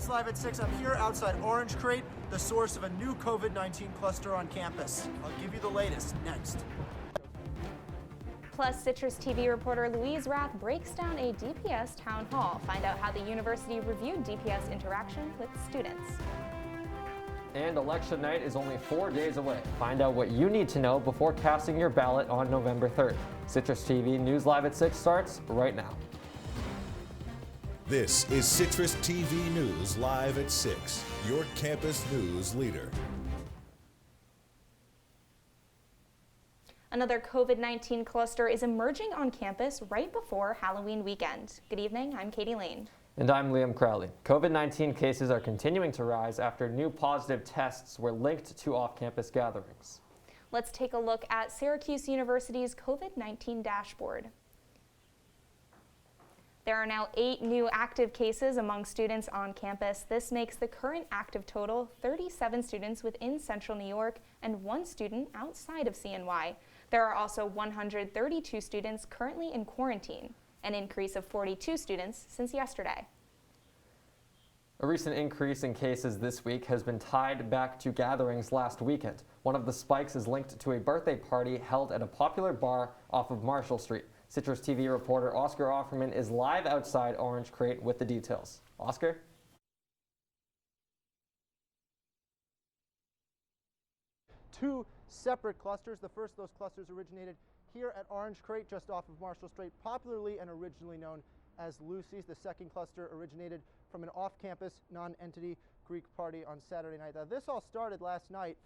News Live at 6. I'm here outside Orange Crate, the source of a new COVID-19 cluster on campus. I'll give you the latest next. Plus, CitrusTV reporter Louise Rath breaks down a DPS town hall. Find out how the university reviewed DPS interaction with students. And election night is only 4 days away. Find out what you need to know before casting your ballot on November 3rd. CitrusTV News Live at 6 starts right now. This is Citrus TV News Live at 6, your campus news leader. Another COVID-19 cluster is emerging on campus right before Halloween weekend. Good evening, I'm Katie Lane. And I'm Liam Crowley. COVID-19 cases are continuing to rise after new positive tests were linked to off-campus gatherings. Let's take a look at Syracuse University's COVID-19 dashboard. There are now 8 new active cases among students on campus. This makes the current active total 37 students within Central New York and 1 student outside of CNY. There are also 132 students currently in quarantine, an increase of 42 students since yesterday. A recent increase in cases this week has been tied back to gatherings last weekend. One of the spikes is linked to a birthday party held at a popular bar off of Marshall Street. Citrus TV reporter Oscar Offerman is live outside Orange Crate with the details. Oscar? Two separate clusters. The first of those clusters originated here at Orange Crate just off of Marshall Street, popularly and originally known as Lucy's. The second cluster originated from an off-campus non-entity Greek party on Saturday night. Now, this all started last night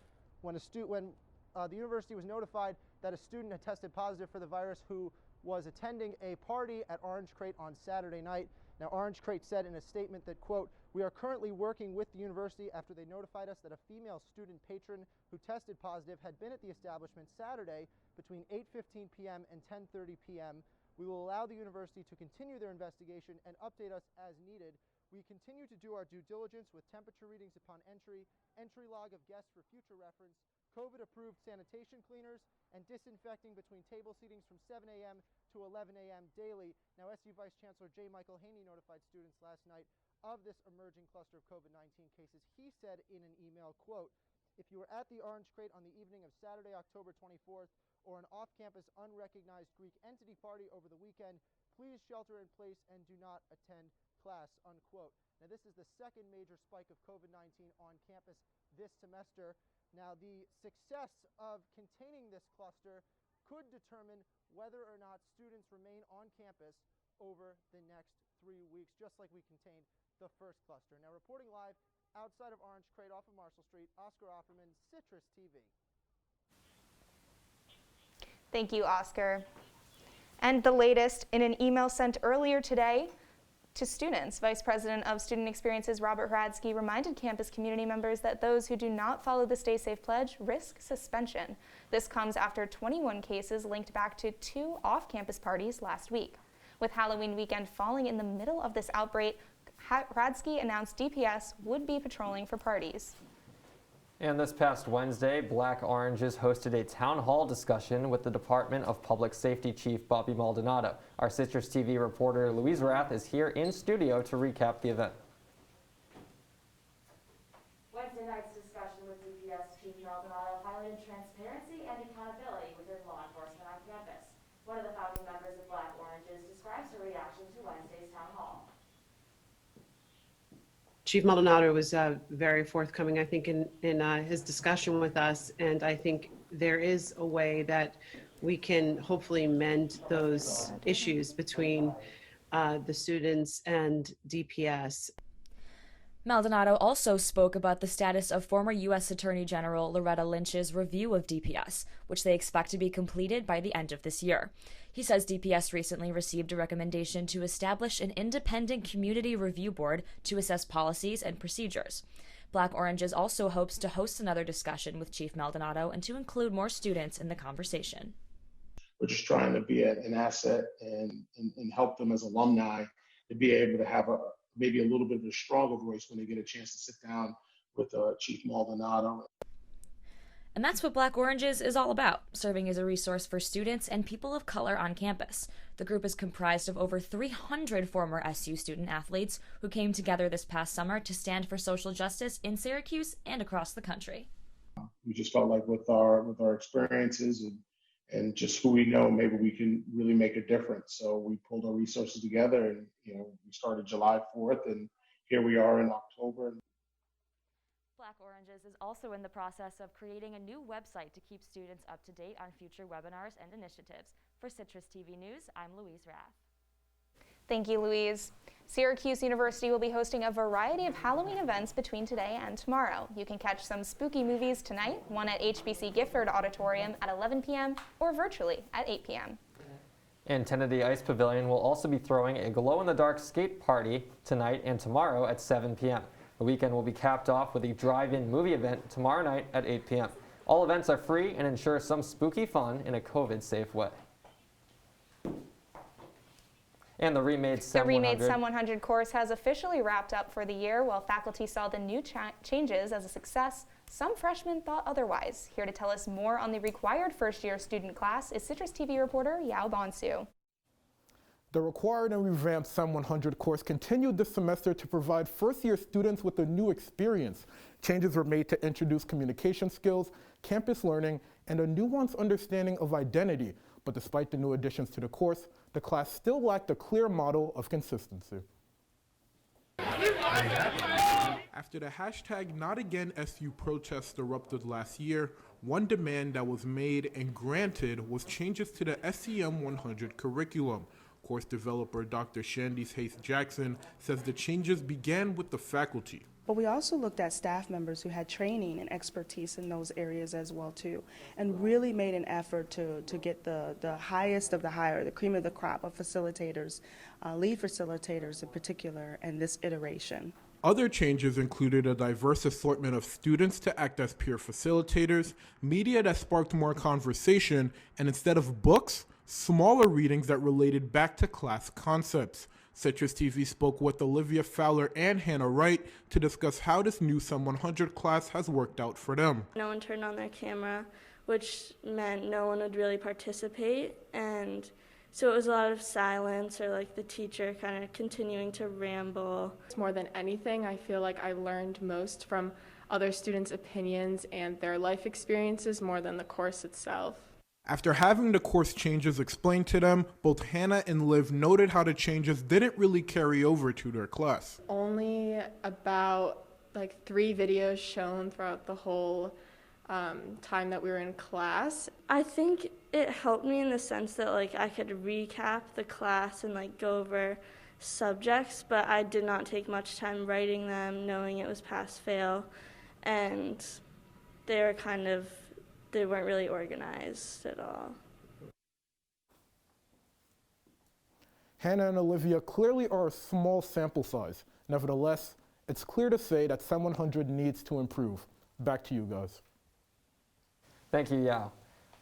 when the university was notified that a student had tested positive for the virus who was attending a party at Orange Crate on Saturday night. Now, Orange Crate said in a statement that, quote, "We are currently working with the university after they notified us that a female student patron who tested positive had been at the establishment Saturday between 8:15 p.m. and 10:30 p.m. We will allow the university to continue their investigation and update us as needed. We continue to do our due diligence with temperature readings upon entry log of guests for future reference, COVID-approved sanitation cleaners, and disinfecting between table seatings from 7 a.m. to 11 a.m. daily." Now, SU Vice Chancellor J. Michael Haney notified students last night of this emerging cluster of COVID-19 cases. He said in an email, quote, "If you were at the Orange Crate on the evening of Saturday, October 24th, or an off-campus unrecognized Greek entity party over the weekend, please shelter in place and do not attend class," unquote. Now, this is the second major spike of COVID-19 on campus this semester. Now, the success of containing this cluster could determine whether or not students remain on campus over the next 3 weeks, just like we contained the first cluster. Now, reporting live outside of Orange Crate off of Marshall Street, Oscar Offerman, Citrus TV. Thank you, Oscar. And the latest in an email sent earlier today to students, Vice President of Student Experiences Robert Hradsky reminded campus community members that those who do not follow the Stay Safe pledge risk suspension. This comes after 21 cases linked back to 2 off-campus parties last week. With Halloween weekend falling in the middle of this outbreak, Hradsky announced DPS would be patrolling for parties. And this past Wednesday, Black Oranges hosted a town hall discussion with the Department of Public Safety Chief Bobby Maldonado. Our Citrus TV reporter Louise Rath is here in studio to recap the event. Wednesday night's discussion with DPS Chief Maldonado highlighted transparency and accountability within law enforcement on campus. One of the founding members of Black Oranges describes her reaction to Wednesday's town hall. Chief Maldonado was very forthcoming, I think, in his discussion with us, and I think there is a way that we can hopefully mend those issues between the students and DPS. Maldonado also spoke about the status of former U.S. Attorney General Loretta Lynch's review of DPS, which they expect to be completed by the end of this year. He says DPS recently received a recommendation to establish an independent community review board to assess policies and procedures. Black Oranges also hopes to host another discussion with Chief Maldonado and to include more students in the conversation. We're just trying to be an asset and help them as alumni to be able to have maybe a little bit of a stronger voice when they get a chance to sit down with Chief Maldonado. And that's what Black Oranges is all about, serving as a resource for students and people of color on campus. The group is comprised of over 300 former SU student athletes who came together this past summer to stand for social justice in Syracuse and across the country. We just felt like with our experiences and just who we know, maybe we can really make a difference. So we pulled our resources together, and we started July 4th, and here we are in October. Black Oranges is also in the process of creating a new website to keep students up to date on future webinars and initiatives. For CitrusTV News, I'm Louise Rath. Thank you, Louise. Syracuse University will be hosting a variety of Halloween events between today and tomorrow. You can catch some spooky movies tonight, one at HBC Gifford Auditorium at 11 p.m. or virtually at 8 p.m. And Kennedy Ice Pavilion will also be throwing a glow-in-the-dark skate party tonight and tomorrow at 7 p.m. The weekend will be capped off with a drive-in movie event tomorrow night at 8 p.m. All events are free and ensure some spooky fun in a COVID-safe way. And the remade SEM 100 course has officially wrapped up for the year. While faculty saw the new changes as a success, some freshmen thought otherwise. Here to tell us more on the required first-year student class is CitrusTV reporter Yao Bonsu. The required and revamped SEM 100 course continued this semester to provide first-year students with a new experience. Changes were made to introduce communication skills, campus learning, and a nuanced understanding of identity. But despite the new additions to the course, the class still lacked a clear model of consistency. After the hashtag #NotAgainSU protests erupted last year, one demand that was made and granted was changes to the SEM 100 curriculum. Course developer Dr. Shandice Hayes Jackson says the changes began with the faculty. But we also looked at staff members who had training and expertise in those areas as well too, and really made an effort to get the highest of the higher, the cream of the crop of facilitators, lead facilitators in particular, in this iteration. Other changes included a diverse assortment of students to act as peer facilitators, media that sparked more conversation, and instead of books, smaller readings that related back to class concepts. CitrusTV spoke with Olivia Fowler and Hannah Wright to discuss how this new SEM 100 class has worked out for them. No one turned on their camera, which meant no one would really participate, and so it was a lot of silence or like the teacher kind of continuing to ramble. More than anything, I feel like I learned most from other students' opinions and their life experiences more than the course itself. After having the course changes explained to them, both Hannah and Liv noted how the changes didn't really carry over to their class. Only about 3 videos shown throughout the whole time that we were in class. I think it helped me in the sense that I could recap the class and go over subjects, but I did not take much time writing them, knowing it was pass-fail, and they weren't really organized at all. Hannah and Olivia clearly are a small sample size. Nevertheless, it's clear to say that SEM 100 needs to improve. Back to you guys. Thank you, Yao.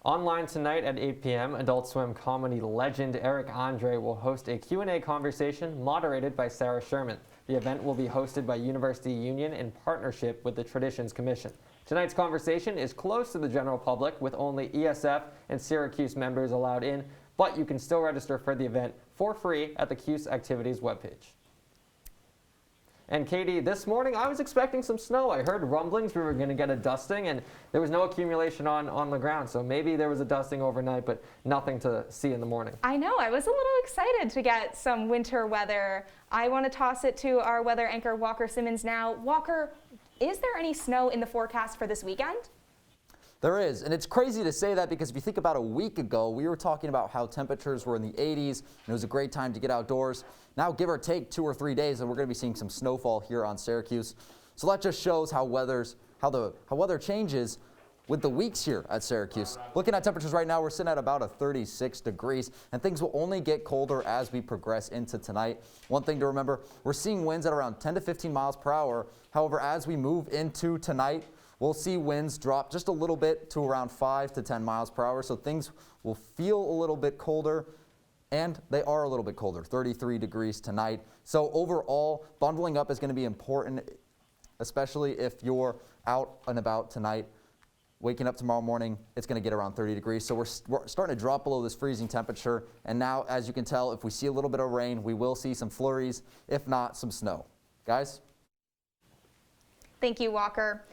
Online tonight at 8 p.m., Adult Swim comedy legend Eric Andre will host a Q&A conversation moderated by Sarah Sherman. The event will be hosted by University Union in partnership with the Traditions Commission. Tonight's conversation is close to the general public with only ESF and Syracuse members allowed in, but you can still register for the event for free at the CUSE Activities webpage. And Katie, this morning I was expecting some snow. I heard rumblings we were going to get a dusting, and there was no accumulation on the ground. So maybe there was a dusting overnight, but nothing to see in the morning. I know. I was a little excited to get some winter weather. I want to toss it to our weather anchor, Walker Simmons, now. Walker, is there any snow in the forecast for this weekend? There is, and it's crazy to say that because if you think about a week ago, we were talking about how temperatures were in the 80s, and it was a great time to get outdoors. Now, give or take 2 or 3 days, and we're going to be seeing some snowfall here on Syracuse. So that just shows how weather changes with the weeks here at Syracuse. Looking at temperatures right now, we're sitting at about 36 degrees, and things will only get colder as we progress into tonight. One thing to remember, we're seeing winds at around 10 to 15 miles per hour. However, as we move into tonight, we'll see winds drop just a little bit to around 5 to 10 miles per hour, so things will feel a little bit colder, and they are a little bit colder, 33 degrees tonight. So overall, bundling up is going to be important, especially if you're out and about tonight. Waking up tomorrow morning, it's going to get around 30 degrees. So we're starting to drop below this freezing temperature. And now, as you can tell, if we see a little bit of rain, we will see some flurries, if not some snow. Guys? Thank you, Walker.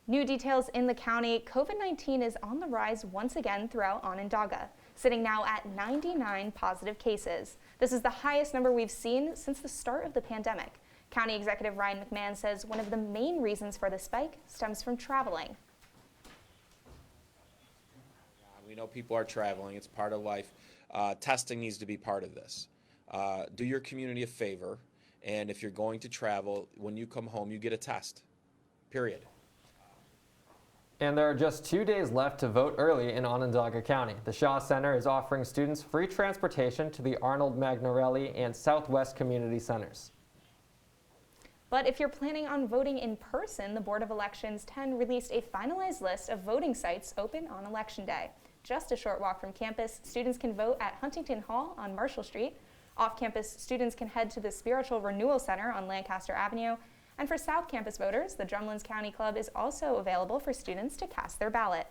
New details in the county. COVID-19 is on the rise once again throughout Onondaga, sitting now at 99 positive cases. This is the highest number we've seen since the start of the pandemic. County Executive Ryan McMahon says one of the main reasons for the spike stems from traveling. We know people are traveling. It's part of life. Testing needs to be part of this. Do your community a favor, and if you're going to travel, when you come home, you get a test, period. And there are just 2 days left to vote early in Onondaga County. The Shaw Center is offering students free transportation to the Arnold Magnarelli and Southwest Community Centers. But if you're planning on voting in person, the Board of Elections 10 released a finalized list of voting sites open on Election Day. Just a short walk from campus, students can vote at Huntington Hall on Marshall Street. Off-campus, students can head to the Spiritual Renewal Center on Lancaster Avenue. And for South Campus voters, the Drumlins County Club is also available for students to cast their ballot.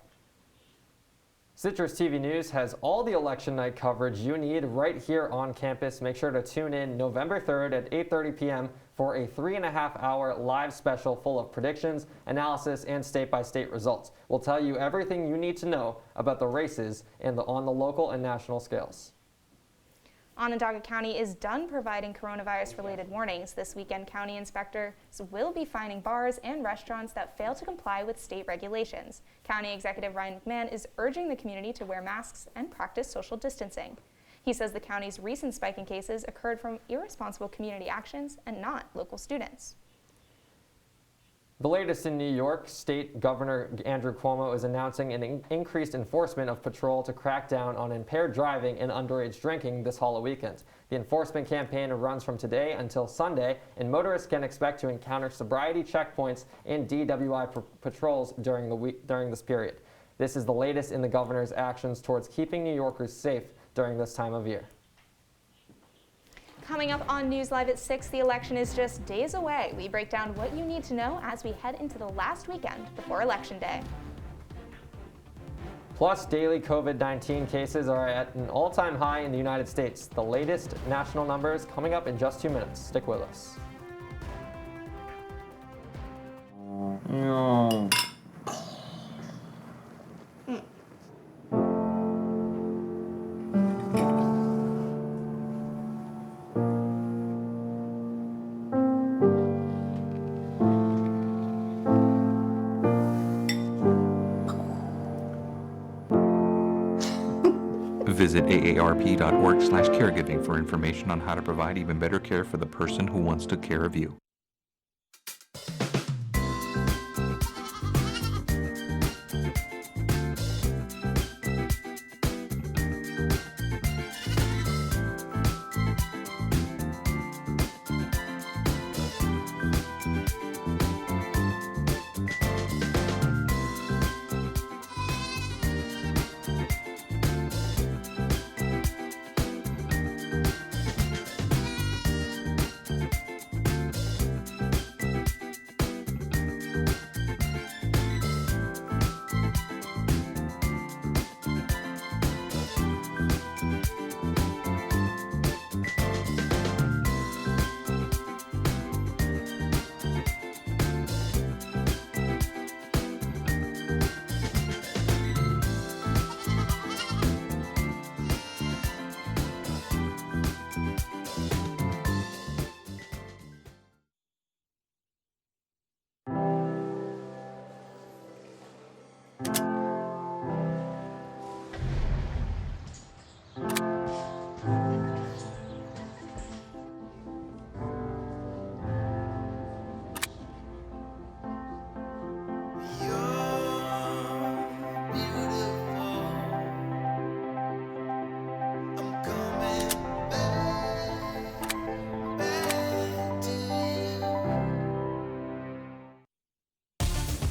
Citrus TV News has all the election night coverage you need right here on campus. Make sure to tune in November 3rd at 8:30 p.m. for a 3.5-hour live special full of predictions, analysis, and state-by-state results. We'll tell you everything you need to know about the races on the local and national scales. Onondaga County is done providing coronavirus-related warnings. This weekend, county inspectors will be fining bars and restaurants that fail to comply with state regulations. County Executive Ryan McMahon is urging the community to wear masks and practice social distancing. He says the county's recent spike in cases occurred from irresponsible community actions and not local students. The latest in New York, State Governor Andrew Cuomo is announcing an increased enforcement of patrol to crack down on impaired driving and underage drinking this holiday weekend. The enforcement campaign runs from today until Sunday, and motorists can expect to encounter sobriety checkpoints and DWI patrols during this period. This is the latest in the governor's actions towards keeping New Yorkers safe during this time of year. Coming up on News Live at 6, the election is just days away. We break down what you need to know as we head into the last weekend before Election Day. Plus, daily COVID-19 cases are at an all-time high in the United States. The latest national numbers coming up in just 2 minutes. Stick with us. No. Visit aarp.org/caregiving for information on how to provide even better care for the person who wants to care of you.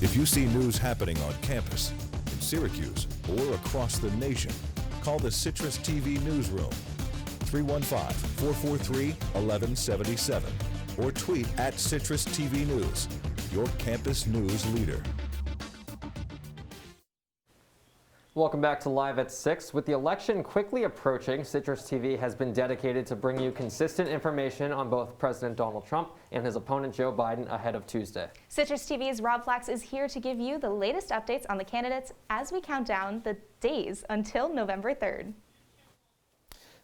If you see news happening on campus, in Syracuse, or across the nation, call the Citrus TV newsroom, 315-443-1177, or tweet at CitrusTV News, your campus news leader. Welcome back to Live at 6. With the election quickly approaching, Citrus TV has been dedicated to bring you consistent information on both President Donald Trump and his opponent Joe Biden ahead of Tuesday. Citrus TV's Rob Flax is here to give you the latest updates on the candidates as we count down the days until November 3rd.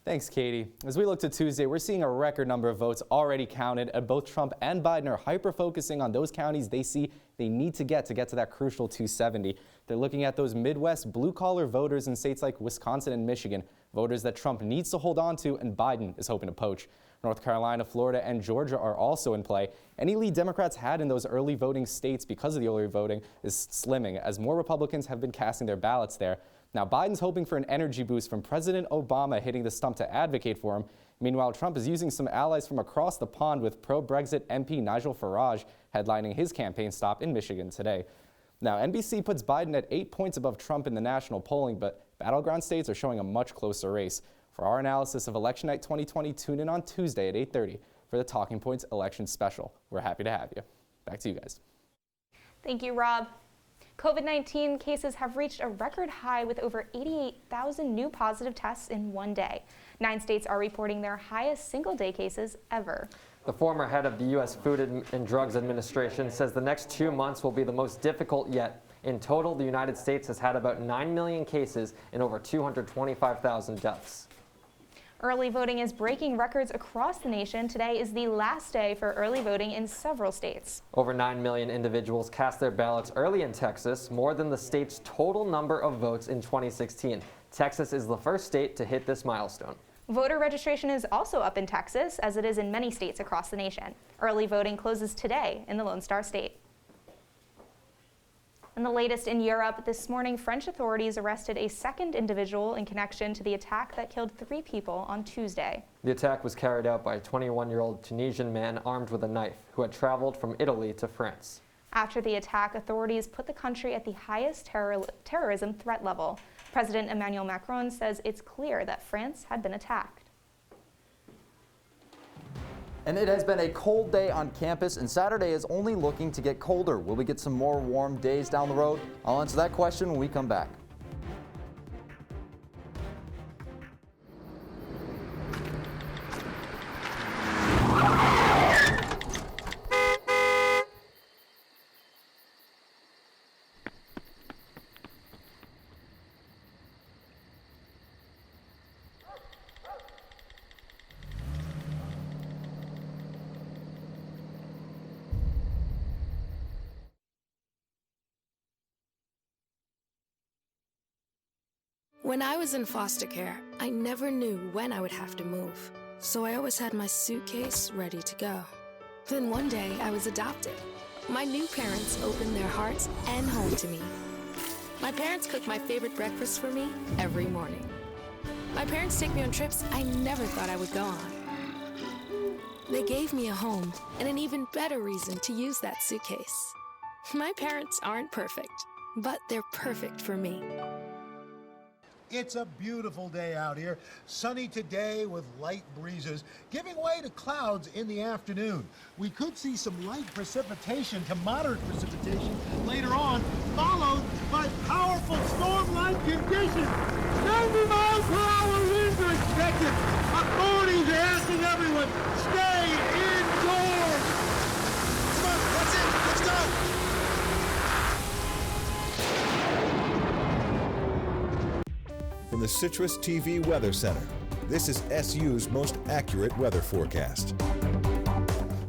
Thanks, Katie. As we look to Tuesday, we're seeing a record number of votes already counted, and both Trump and Biden are hyper-focusing on those counties they see they need to get to that crucial 270. They're looking at those Midwest blue-collar voters in states like Wisconsin and Michigan, voters that Trump needs to hold on to and Biden is hoping to poach. North Carolina, Florida, and Georgia are also in play. Any lead Democrats had in those early voting states because of the early voting is slimming, as more Republicans have been casting their ballots there. Now, Biden's hoping for an energy boost from President Obama hitting the stump to advocate for him. Meanwhile, Trump is using some allies from across the pond, with pro-Brexit MP Nigel Farage headlining his campaign stop in Michigan today. Now, NBC puts Biden at 8 points above Trump in the national polling, but battleground states are showing a much closer race. For our analysis of Election Night 2020, tune in on Tuesday at 8:30 for the Talking Points Election Special. We're happy to have you. Back to you guys. Thank you, Rob. COVID-19 cases have reached a record high with over 88,000 new positive tests in one day. 9 states are reporting their highest single-day cases ever. The former head of the U.S. Food and Drugs Administration says the next 2 months will be the most difficult yet. In total, the United States has had about 9 million cases and over 225,000 deaths. Early voting is breaking records across the nation. Today is the last day for early voting in several states. Over 9 million individuals cast their ballots early in Texas, more than the state's total number of votes in 2016. Texas is the first state to hit this milestone. Voter registration is also up in Texas, as it is in many states across the nation. Early voting closes today in the Lone Star State. And the latest in Europe, this morning, French authorities arrested a second individual in connection to the attack that killed 3 people on Tuesday. The attack was carried out by a 21-year-old Tunisian man armed with a knife who had traveled from Italy to France. After the attack, authorities put the country at the highest terrorism threat level. President Emmanuel Macron says it's clear that France had been attacked. And it has been a cold day on campus, and Saturday is only looking to get colder. Will we get some more warm days down the road? I'll answer that question when we come back. When I was in foster care, I never knew when I would have to move, so I always had my suitcase ready to go. Then one day, I was adopted. My new parents opened their hearts and home to me. My parents cook my favorite breakfast for me every morning. My parents take me on trips I never thought I would go on. They gave me a home and an even better reason to use that suitcase. My parents aren't perfect, but they're perfect for me. It's a beautiful day out here. Sunny today with light breezes, giving way to clouds in the afternoon. We could see some light precipitation to moderate precipitation later on, followed by powerful storm-like conditions. 90 miles per hour winds are expected. Authorities are asking everyone, stay indoors. Come on, that's it. Let's go. From the Citrus TV Weather Center, this is SU's most accurate weather forecast.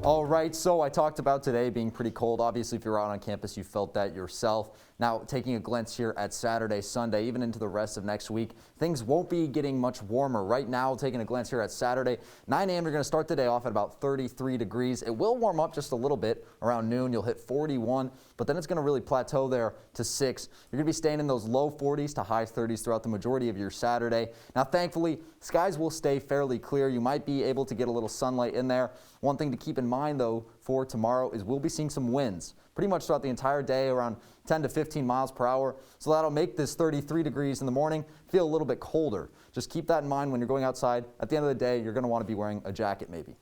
All right, so I talked about today being pretty cold. Obviously, if you're out on campus, you felt that yourself. Now, taking a glance here at Saturday, Sunday, even into the rest of next week, things won't be getting much warmer. Right now, taking a glance here at Saturday, 9 a.m., you're going to start the day off at about 33 degrees. It will warm up just a little bit. Around noon, you'll hit 41, but then it's going to really plateau there to 6. You're going to be staying in those low 40s to high 30s throughout the majority of your Saturday. Now, thankfully, skies will stay fairly clear. You might be able to get a little sunlight in there. One thing to keep in mind, though, for tomorrow is we'll be seeing some winds pretty much throughout the entire day, around 10 to 15 miles per hour. So that'll make this 33 degrees in the morning feel a little bit colder. Just keep that in mind when you're going outside. At the end of the day, you're going to want to be wearing a jacket maybe.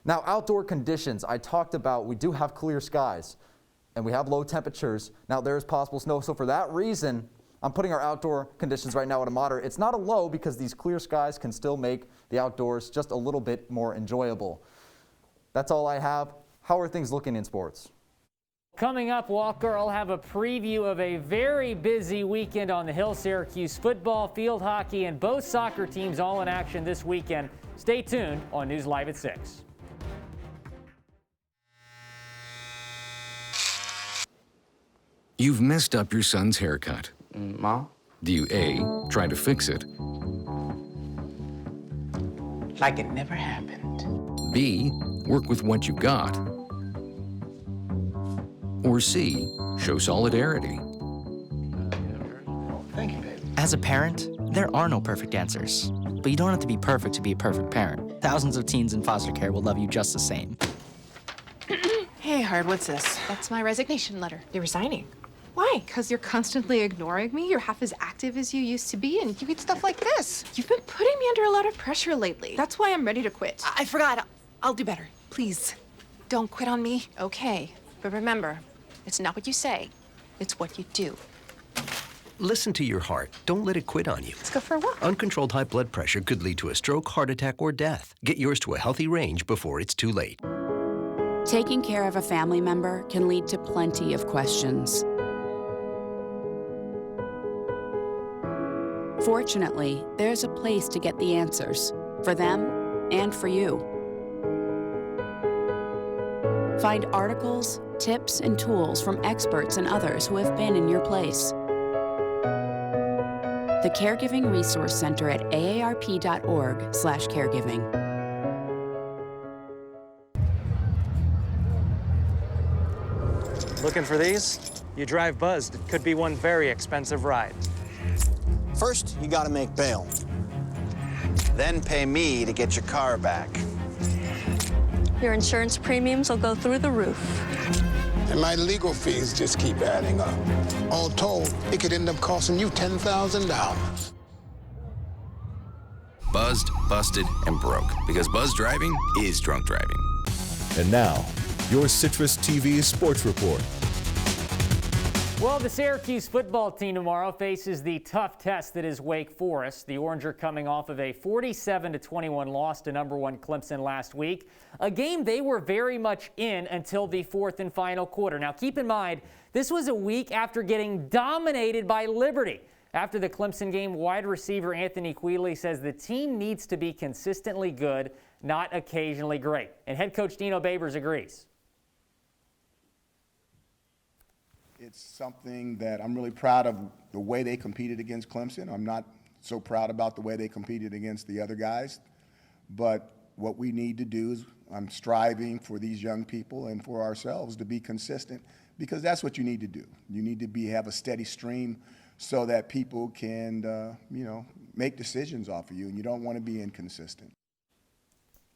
Now, outdoor conditions. I talked about we do have clear skies and we have low temperatures. Now, there is possible snow. So for that reason, I'm putting our outdoor conditions right now at a moderate. It's not a low because these clear skies can still make the outdoors just a little bit more enjoyable. That's all I have. How are things looking in sports? Coming up, Walker, I'll have a preview of a very busy weekend on the Hill. Syracuse football, field hockey, and both soccer teams all in action this weekend. Stay tuned on News Live at 6. You've messed up your son's haircut. Mom? Do you A, try to fix it? Like it never happened. B, work with what you got? Or C, show solidarity? Thank you, baby. As a parent, there are no perfect answers. But you don't have to be perfect to be a perfect parent. Thousands of teens in foster care will love you just the same. Hey, Hard, what's this? That's my resignation letter. You're resigning. Why? Because you're constantly ignoring me. You're half as active as you used to be, and you eat stuff like this. You've been putting me under a lot of pressure lately. That's why I'm ready to quit. I forgot. I'll do better. Please, don't quit on me. Okay, but remember, it's not what you say, it's what you do. Listen to your heart. Don't let it quit on you. Let's go for a walk. Uncontrolled high blood pressure could lead to a stroke, heart attack, or death. Get yours to a healthy range before it's too late. Taking care of a family member can lead to plenty of questions. Fortunately, there's a place to get the answers, for them and for you. Find articles, tips, and tools from experts and others who have been in your place. The Caregiving Resource Center at aarp.org/caregiving. Looking for these? You drive buzzed. It could be one very expensive ride. First, you gotta make bail. Then pay me to get your car back. Your insurance premiums will go through the roof. And my legal fees just keep adding up. All told, it could end up costing you $10,000. Buzzed, busted, and broke. Because buzz driving is drunk driving. And now, your Citrus TV Sports Report. Well, the Syracuse football team tomorrow faces the tough test that is Wake Forest. The Orange are coming off of a 47-21 loss to #1 Clemson last week, a game they were very much in until the fourth and final quarter. Now, keep in mind, this was a week after getting dominated by Liberty. After the Clemson game, wide receiver Anthony Queeley says the team needs to be consistently good, not occasionally great. And head coach Dino Babers agrees. It's something that I'm really proud of the way they competed against Clemson. I'm not so proud about the way they competed against the other guys. But what we need to do is I'm striving for these young people and for ourselves to be consistent, because that's what you need to do. You need to have a steady stream so that people can, make decisions off of you, and you don't want to be inconsistent.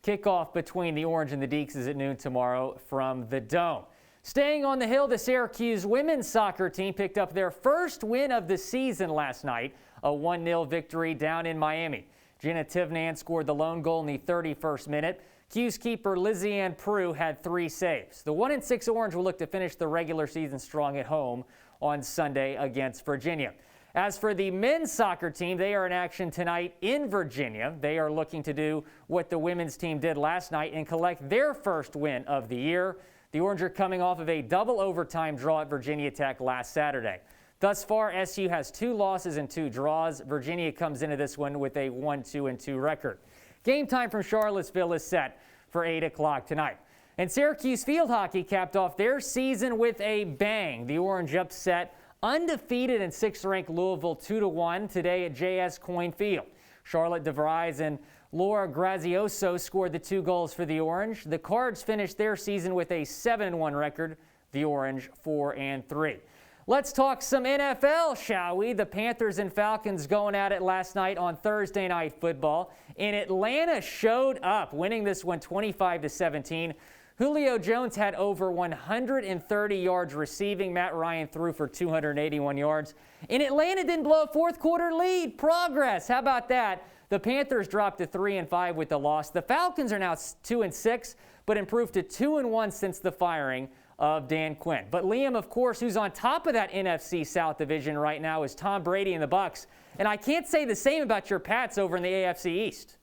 Kickoff between the Orange and the Deacs is at noon tomorrow from the Dome. Staying on the Hill, the Syracuse women's soccer team picked up their first win of the season last night, a 1-0 victory down in Miami. Jenna Tivnan scored the lone goal in the 31st minute. Q's keeper Lizzie-Ann Prue had 3 saves. The 1-6 Orange will look to finish the regular season strong at home on Sunday against Virginia. As for the men's soccer team, they are in action tonight in Virginia. They are looking to do what the women's team did last night and collect their first win of the year. The Orange are coming off of a double overtime draw at Virginia Tech last Saturday. Thus far, SU has 2 losses and 2 draws. Virginia comes into this one with a 1-2-2 record. Game time from Charlottesville is set for 8 o'clock tonight. And Syracuse field hockey capped off their season with a bang. The Orange upset undefeated and 6th-ranked Louisville 2-1 today at JS Coyne Field. Charlotte DeVries and Laura Grazioso scored the 2 goals for the Orange. The Cards finished their season with a 7-1 record. The Orange 4-3. Let's talk some NFL, shall we? The Panthers and Falcons going at it last night on Thursday Night Football. And Atlanta showed up, winning this one 25-17. Julio Jones had over 130 yards receiving. Matt Ryan threw for 281 yards. And Atlanta didn't blow a fourth-quarter lead. Progress. How about that? The Panthers dropped to 3-5 with the loss. The Falcons are now 2-6, but improved to 2-1 since the firing of Dan Quinn. But Liam, of course, who's on top of that NFC South division right now is Tom Brady and the Bucs. And I can't say the same about your Pats over in the AFC East.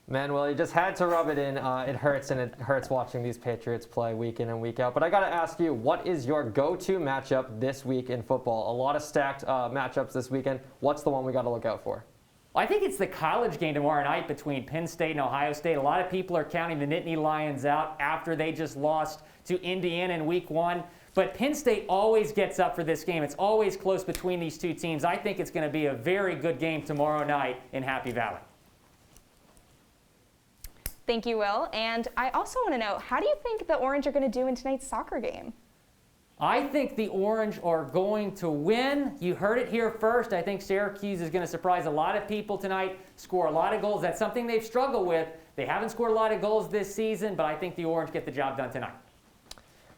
Man, well, you just had to rub it in. It hurts, and it hurts watching these Patriots play week in and week out. But I got to ask you, what is your go-to matchup this week in football? A lot of stacked matchups this weekend. What's the one we got to look out for? I think it's the college game tomorrow night between Penn State and Ohio State. A lot of people are counting the Nittany Lions out after they just lost to Indiana in week 1. But Penn State always gets up for this game. It's always close between these two teams. I think it's going to be a very good game tomorrow night in Happy Valley. Thank you, Will. And I also want to know, how do you think the Orange are going to do in tonight's soccer game? I think the Orange are going to win. You heard it here first. I think Syracuse is going to surprise a lot of people tonight, score a lot of goals. That's something they've struggled with. They haven't scored a lot of goals this season, but I think the Orange get the job done tonight.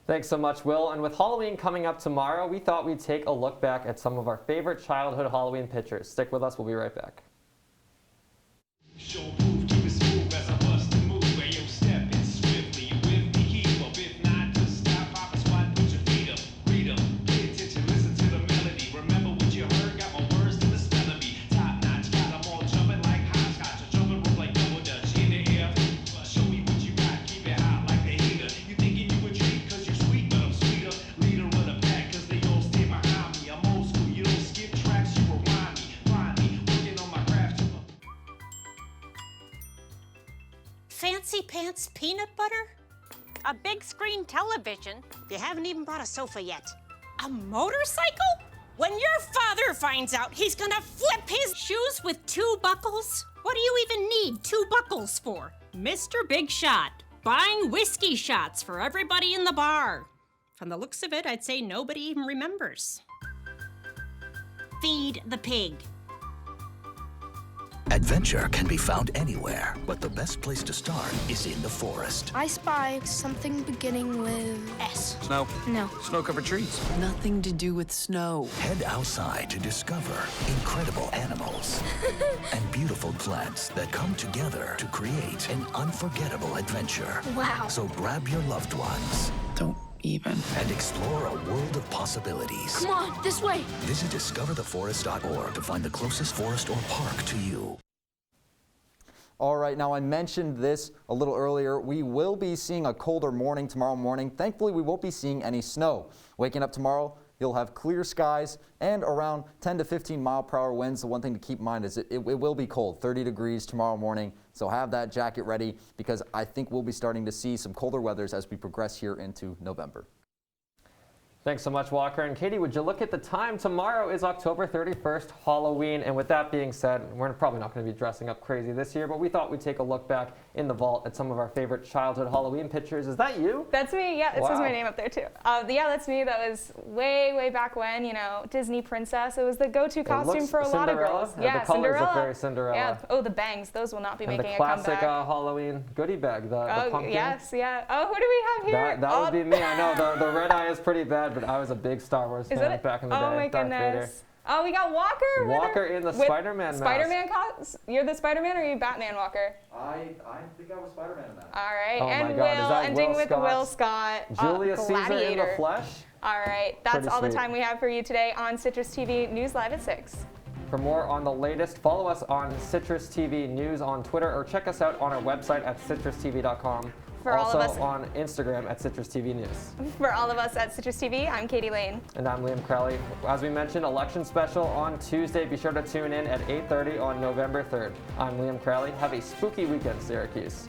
Thanks so much, Will. And with Halloween coming up tomorrow, we thought we'd take a look back at some of our favorite childhood Halloween pictures. Stick with us. We'll be right back. Fancy pants peanut butter? A big screen television? You haven't even bought a sofa yet. A motorcycle? When your father finds out, he's gonna flip his shoes with 2 buckles? What do you even need 2 buckles for? Mr. Big Shot, buying whiskey shots for everybody in the bar. From the looks of it, I'd say nobody even remembers. Feed the pig. Adventure can be found anywhere, but the best place to start is in the forest. I spy something beginning with S. Snow? No. Snow-covered trees. Nothing to do with snow. Head outside to discover incredible animals and beautiful plants that come together to create an unforgettable adventure. Wow. So grab your loved ones. Don't even. And explore a world of possibilities. Come on, this way. Visit discovertheforest.org to find the closest forest or park to you. All right, now I mentioned this a little earlier. We will be seeing a colder morning tomorrow morning. Thankfully, we won't be seeing any snow. Waking up tomorrow, you'll have clear skies and around 10 to 15 mile-per-hour winds. The one thing to keep in mind is it will be cold, 30 degrees tomorrow morning. So have that jacket ready because I think we'll be starting to see some colder weathers as we progress here into November. Thanks so much, Walker. And Katie, would you look at the time? Tomorrow is October 31st, Halloween. And with that being said, we're probably not going to be dressing up crazy this year, but we thought we'd take a look back in the vault at some of our favorite childhood Halloween pictures. Is that you? That's me. Yeah, it Wow. says my name up there too. Yeah, that's me. That was way, way back when, you know, Disney princess. It was the go-to costume for a lot of girls. Yeah, the colors Cinderella. look very Cinderella. Yeah. Oh, the bangs. Those will not be And making the a classic comeback. Halloween goodie bag, the pumpkin. Yes, yeah. Oh, who do we have here? That would be me. I know the red eye is pretty bad, but I was a big Star Wars Is fan it? back in the day. Oh my Darth goodness. Vader. Oh, we got Walker. Walker in the Spider-Man mask. Spider-Man You're the Spider-Man or are you Batman, Walker? I think I was Spider-Man in that. All right. Oh and my God, is Will, that ending Will with Scott? Will Scott. Julius Caesar in the Gladiator. flesh. All right. That's Pretty all the sweet. time we have for you today on Citrus TV News Live at 6. For more on the latest, follow us on Citrus TV News on Twitter or check us out on our website at citrustv.com. For all also of us- on Instagram at Citrus TV News. For all of us at Citrus TV, I'm Katie Lane. And I'm Liam Crowley. As we mentioned, election special on Tuesday. Be sure to tune in at 8:30 on November 3rd. I'm Liam Crowley. Have a spooky weekend, Syracuse.